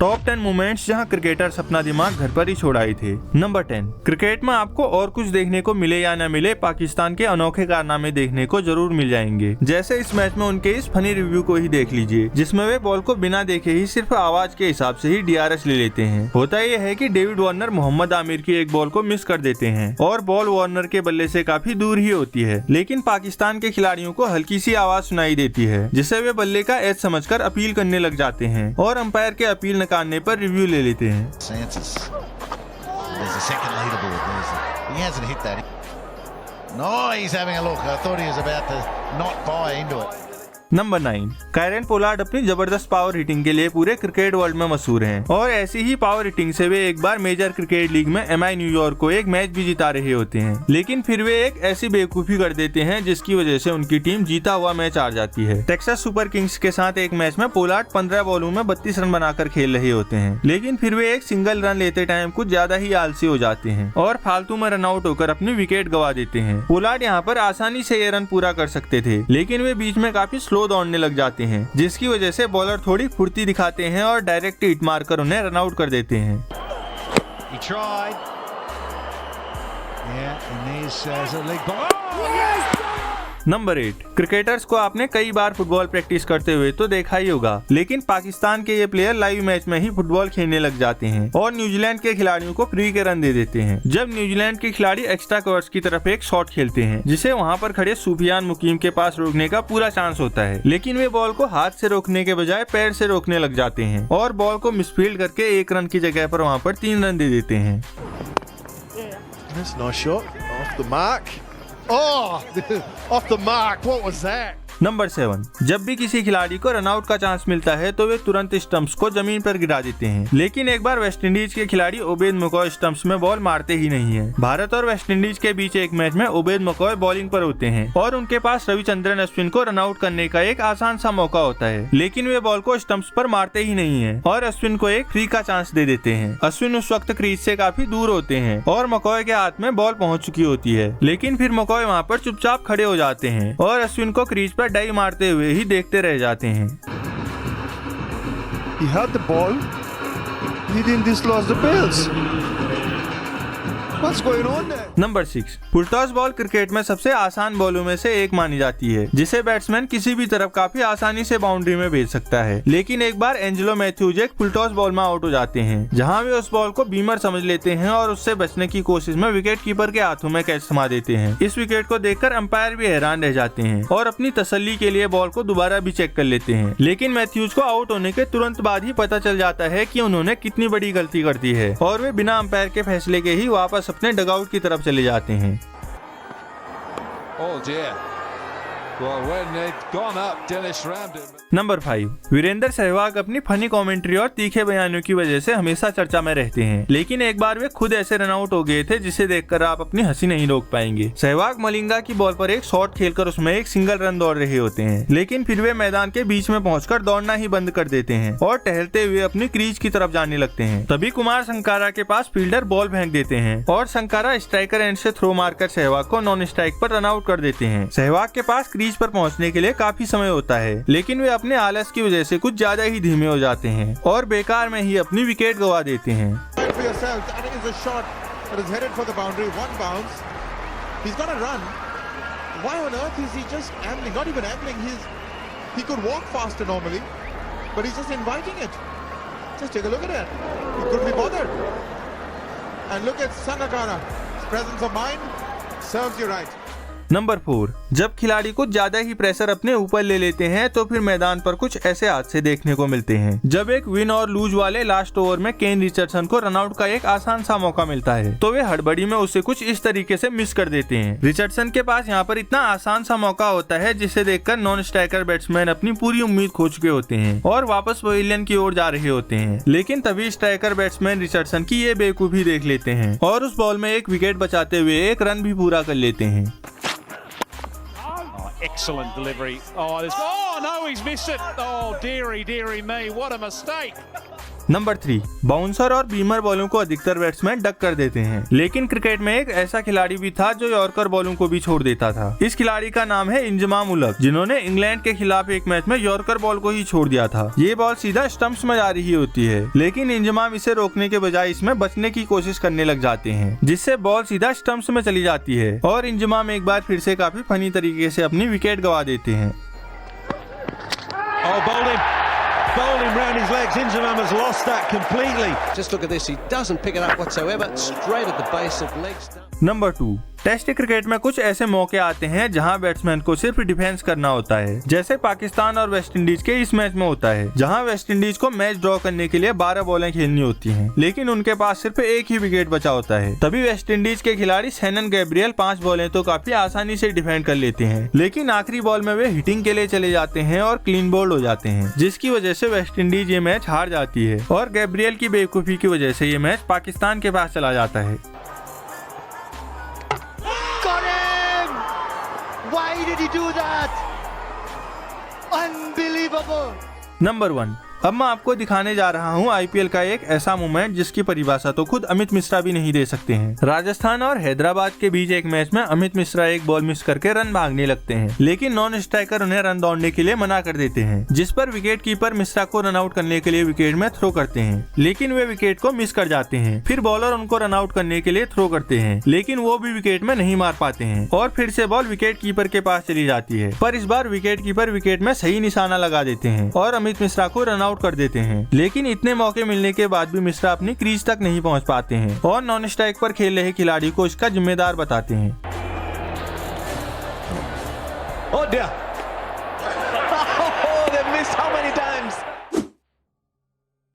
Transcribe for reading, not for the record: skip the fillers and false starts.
Top 10 moments जहां cricketers अपना दिमाग घर पर ही छोड़ आए थे। नंबर 10। क्रिकेट में आपको और कुछ देखने को मिले या न मिले, पाकिस्तान के अनोखे कारनामे देखने को जरूर मिल जाएंगे। जैसे इस मैच में उनके इस फनी रिव्यू को ही देख लीजिए, जिसमें वे बॉल को बिना देखे ही सिर्फ आवाज के हिसाब से ही DRS ले लेते हैं। होता यह है कि डेविड वार्नर मोहम्मद आमिर की एक बॉल को मिस कर देते हैं और बॉल वार्नर के बल्ले से काफी दूर ही होती है, लेकिन पाकिस्तान के खिलाड़ियों को हल्की सी आवाज सुनाई देती है, जिसे वे बल्ले का एज समझकर अपील करने लग जाते हैं और अंपायर के अपील नकारने पर रिव्यू ले लेते हैं। नंबर 9। कायरन पोलार्ड अपनी जबरदस्त पावर हिटिंग के लिए पूरे क्रिकेट वर्ल्ड में मशहूर हैं और ऐसी ही पावर हिटिंग से वे एक बार मेजर क्रिकेट लीग में MI न्यूयॉर्क को एक मैच भी जिता रहे होते हैं, लेकिन फिर वे एक ऐसी बेवकूफी कर देते हैं जिसकी वजह से उनकी टीम जीता हुआ मैच हार जाती है। टेक्सास सुपर किंग्स के साथ एक मैच में पोलार्ड 15 बॉलों में 32 रन बनाकर खेल रहे होते हैं, लेकिन फिर वे एक सिंगल रन लेते टाइम कुछ ज्यादा ही आलसी हो जाते हैं और फालतू में रन आउट होकर अपनी विकेट गवा देते हैं। पोलार्ड यहाँ पर आसानी से ये रन पूरा कर सकते थे, लेकिन वे बीच में काफी स्लो दौड़ने लग जाते हैं, जिसकी वजह से बॉलर थोड़ी फुर्ती दिखाते हैं और डायरेक्ट हिट मारकर उन्हें रन आउट कर देते हैं। नंबर 8। क्रिकेटर्स को आपने कई बार फुटबॉल प्रैक्टिस करते हुए तो देखा ही होगा, लेकिन पाकिस्तान के ये प्लेयर लाइव मैच में ही फुटबॉल खेलने लग जाते हैं और न्यूजीलैंड के खिलाड़ियों को फ्री के रन दे देते हैं। जब न्यूजीलैंड के खिलाड़ी एक्स्ट्रा कवर्स की तरफ एक शॉट खेलते हैं, जिसे वहां पर खड़े सुफियान मुकीम के पास रोकने का पूरा चांस होता है, लेकिन वे बॉल को हाथ से रोकने के बजाय पैर से रोकने लग जाते हैं और बॉल को मिसफील्ड करके 1 रन की जगह पर वहाँ पर 3 रन दे देते हैं। Oh, off the mark. What was that? Number 7। जब भी किसी खिलाड़ी को रन आउट का चांस मिलता है तो वे तुरंत स्टंप्स को जमीन पर गिरा देते हैं, लेकिन एक बार वेस्टइंडीज के खिलाड़ी ओबेद मकॉय स्टंप्स में बॉल मारते ही नहीं है। भारत और वेस्टइंडीज के बीच एक मैच में ओबेद मकॉय बॉलिंग पर होते हैं और उनके पास रविचंद्रन अश्विन को रन आउट करने का एक आसान सा मौका होता है, लेकिन वे बॉल को स्टंप्स पर मारते ही नहीं है और अश्विन को एक फ्री का चांस दे देते हैं। अश्विन उस वक्त क्रीज से काफी दूर होते हैं और मकॉय के हाथ में बॉल पहुंच चुकी होती है, लेकिन फिर मकॉय वहां पर चुपचाप खड़े हो जाते हैं और अश्विन को क्रीज पर डाई मारते हुए ही देखते रह जाते हैं। He had the ball. He didn't dislodge the bells. What's going on there? Number 6। Full toss ball cricket में सबसे आसान बॉलों में से एक मानी जाती है, जिसे बैट्समैन किसी भी तरफ काफी आसानी से बाउंड्री में भेज सकता है, लेकिन एक बार एंजेलो मैथ्यूज एक फुलटॉस बॉल में आउट हो जाते हैं, जहां वे उस बॉल को बीमर समझ लेते हैं और उससे बचने की कोशिश में विकेट कीपर के हाथों में कैच थमा देते हैं। इस विकेट को देखकर अंपायर भी हैरान रह जाते हैं और अपनी तसल्ली के लिए बॉल को दोबारा भी चेक कर लेते हैं, लेकिन मैथ्यूज को आउट होने के तुरंत बाद ही पता चल जाता है कि उन्होंने कितनी बड़ी गलती कर दी है और वे बिना अंपायर के फैसले के ही वापस अपने डगआउट की तरफ चले जाते हैं। Oh dear. Well, when they'd gone up, Dennis rammed him. Number 5। Virender Sehwag अपनी फनी कमेंट्री और तीखे बयानों की वजह से हमेशा चर्चा में रहते हैं, लेकिन एक बार वे खुद ऐसे रन आउट हो गए थे जिसे देखकर आप अपनी हंसी नहीं रोक पाएंगे। सहवाग मलिंगा की बॉल पर एक शॉट खेलकर उसमें एक सिंगल रन दौड़ रहे होते हैं, लेकिन फिर वे मैदान के बीच में पहुंचकर दौड़ना ही बंद कर देते हैं और टहलते हुए अपनी क्रीज की तरफ जाने लगते हैं। तभी कुमार संकारा के पास फील्डर बॉल फेंक देते हैं और संकारा स्ट्राइकर एंड से थ्रो मारकर सहवाग को नॉन स्ट्राइक पर रन आउट कर देते हैं। सहवाग के पास क्रीज पर पहुंचने के लिए काफी समय होता है, लेकिन वे अपने आलस की वजह से कुछ ज्यादा ही धीमे हो जाते हैं और बेकार में ही अपनी विकेट गवा देते हैं। नंबर 4। जब खिलाड़ी कुछ ज्यादा ही प्रेशर अपने ऊपर ले लेते हैं तो फिर मैदान पर कुछ ऐसे हादसे देखने को मिलते हैं। जब एक विन और लूज वाले लास्ट ओवर में केन रिचर्डसन को रनआउट का एक आसान सा मौका मिलता है तो वे हड़बड़ी में उसे कुछ इस तरीके से मिस कर देते हैं। रिचर्डसन के पास यहाँ पर इतना आसान सा मौका होता है जिसे देखकर नॉन स्ट्राइकर बैट्समैन अपनी पूरी उम्मीद खो चुके होते हैं और वापस पवेलियन की ओर जा रहे होते हैं, लेकिन तभी स्ट्राइकर बैट्समैन रिचर्डसन की ये बेवकूफी देख लेते हैं और उस बॉल में एक विकेट बचाते हुए एक रन भी पूरा कर लेते हैं। Excellent delivery. Oh no, he's missed it. Oh, dearie me, what a mistake. Number 3, bouncer और बीमर बॉलों को अधिकतर बैट्समैन डक कर देते हैं, लेकिन क्रिकेट में एक ऐसा खिलाड़ी भी था जो यॉर्कर बॉलों को भी छोड़ देता था। इस खिलाड़ी का नाम है इंजमाम उलक, जिन्होंने इंग्लैंड के खिलाफ एक मैच में यॉर्कर बॉल को ही छोड़ दिया था। ये बॉल सीधा स्टंप्स में जा रही होती है, लेकिन इंजमाम इसे रोकने के बजाय इसमें बचने की कोशिश करने लग जाते हैं, जिससे बॉल सीधा स्टंप्स में चली जाती है और इंजमाम एक बार फिर से काफी फनी तरीके से अपनी विकेट गवा देते हैं। Bowled him round his legs. Injamam has lost that completely. Just look at this. He doesn't pick it up whatsoever. Straight at the base of legs. Number 2, test cricket में कुछ ऐसे मौके आते हैं जहां बैट्समैन को सिर्फ डिफेंस करना होता है, जैसे पाकिस्तान और वेस्ट इंडीज के इस मैच में होता है, जहां वेस्ट इंडीज को मैच ड्रॉ करने के लिए 12 बॉलें खेलनी होती हैं, लेकिन उनके पास सिर्फ एक ही विकेट बचा होता है। तभी वेस्ट इंडीज के खिलाड़ी शैनन गैब्रियल 5 बॉलें तो काफी आसानी से डिफेंड कर लेते हैं, लेकिन आखिरी बॉल में वे हिटिंग के लिए चले जाते हैं और क्लीन बोल्ड हो जाते हैं, जिसकी वजह से वेस्ट इंडीज ये मैच हार जाती है और गैब्रियल की बेवकूफी की वजह से ये मैच पाकिस्तान के पास चला जाता है। Why did he do that? Unbelievable! Number 1, अब मैं आपको दिखाने जा रहा हूँ आईपीएल का एक ऐसा मोमेंट जिसकी परिभाषा तो खुद अमित मिश्रा भी नहीं दे सकते हैं। राजस्थान और हैदराबाद के बीच एक मैच में अमित मिश्रा एक बॉल मिस करके रन भागने लगते हैं, लेकिन नॉन स्ट्राइकर उन्हें रन दौड़ने के लिए मना कर देते हैं, जिस पर विकेट कीपर मिश्रा को रन आउट करने के लिए विकेट में थ्रो करते हैं, लेकिन वे विकेट को मिस कर जाते हैं। फिर बॉलर उनको रन आउट करने के लिए थ्रो करते हैं, लेकिन वो भी विकेट में नहीं मार पाते हैं और फिर से बॉल विकेट कीपर के पास चली जाती है, पर इस बार विकेट कीपर विकेट में सही निशाना लगा देते हैं और अमित मिश्रा को रन आउट कर देते हैं। लेकिन इतने मौके मिलने के बाद भी मिश्रा अपनी क्रीज तक नहीं पहुंच पाते हैं और नॉन स्ट्राइक पर खेल रहे खिलाड़ी को इसका जिम्मेदार बताते हैं। Oh dear.